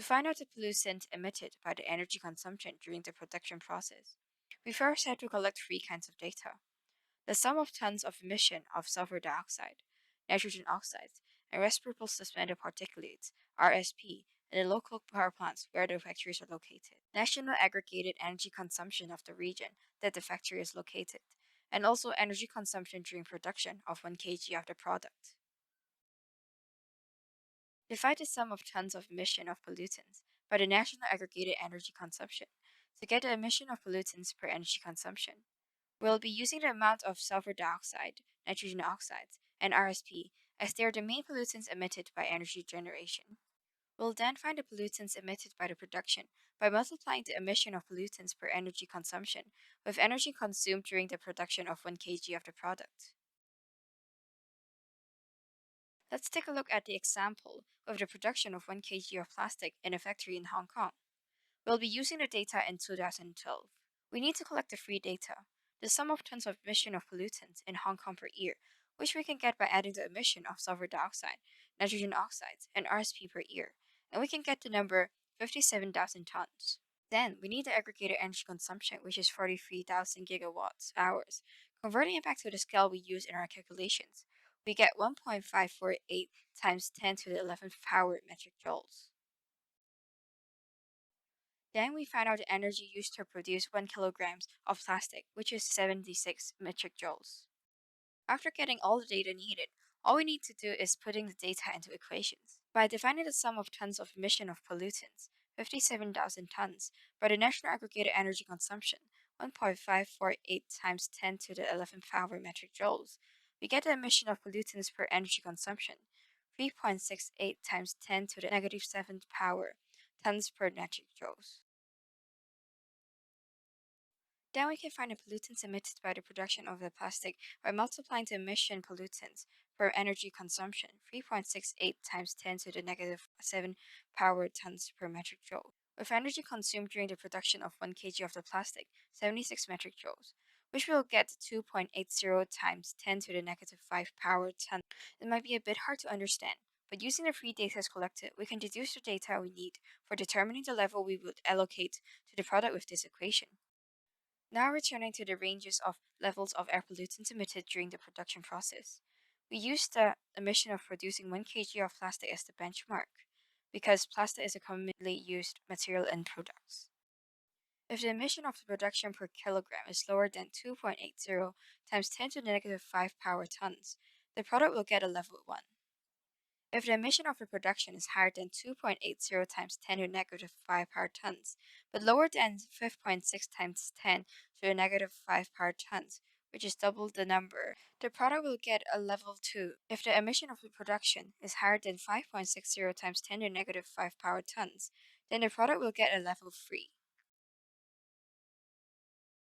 find out the pollutant emitted by the energy consumption during the production process, we first have to collect three kinds of data: the sum of tons of emission of sulfur dioxide, nitrogen oxides, and respirable suspended particulates (RSP) in the local power plants where the factories are located, national aggregated energy consumption of the region that the factory is located, and also energy consumption during production of 1 kg of the product. Divide the sum of tons of emission of pollutants by the national aggregated energy consumption to get the emission of pollutants per energy consumption. We'll be using the amount of sulfur dioxide, nitrogen oxides, and RSP as they are the main pollutants emitted by energy generation. We'll then find the pollutants emitted by the production by multiplying the emission of pollutants per energy consumption with energy consumed during the production of 1 kg of the product. Let's take a look at the example of the production of 1 kg of plastic in a factory in Hong Kong. We'll be using the data in 2012. We need to collect the free data, the sum of tons of emission of pollutants in Hong Kong per year, which we can get by adding the emission of sulfur dioxide, nitrogen oxides, and RSP per year, and we can get the number 57,000 tons. Then we need the aggregated energy consumption, which is 43,000 gigawatts hours. Converting it back to the scale we use in our calculations, we get 1.548 times 10 to the 11th power metric joules. Then we find out the energy used to produce 1 kilogram of plastic, which is 76 metric joules. After getting all the data needed, all we need to do is putting the data into equations. By defining the sum of tons of emission of pollutants, 57,000 tons, by the national aggregated energy consumption, 1.548 times 10 to the 11th power metric joules, we get the emission of pollutants per energy consumption, 3.68 times 10 to the negative 7th power tons per metric joules. Then we can find the pollutants emitted by the production of the plastic by multiplying the emission pollutants per energy consumption, 3.68 times 10 to the negative 7 power tons per metric joule, with energy consumed during the production of 1 kg of the plastic, 76 metric joules, which will get 2.80 times 10 to the negative 5 power ton. It might be a bit hard to understand, but using the free data collected, we can deduce the data we need for determining the level we would allocate to the product with this equation. Now returning to the ranges of levels of air pollutants emitted during the production process. We use the emission of producing 1 kg of plastic as the benchmark, because plastic is a commonly used material in products. If the emission of the production per kilogram is lower than 2.80 times 10 to the negative 5 power tons, the product will get a level 1. If the emission of the production is higher than 2.80 times 10 to the negative 5 power tons, but lower than 5.6 times 10 to the negative 5 power tons, which is double the number, the product will get a level 2. If the emission of the production is higher than 5.60 times 10 to the negative 5 power tons, then the product will get a level 3.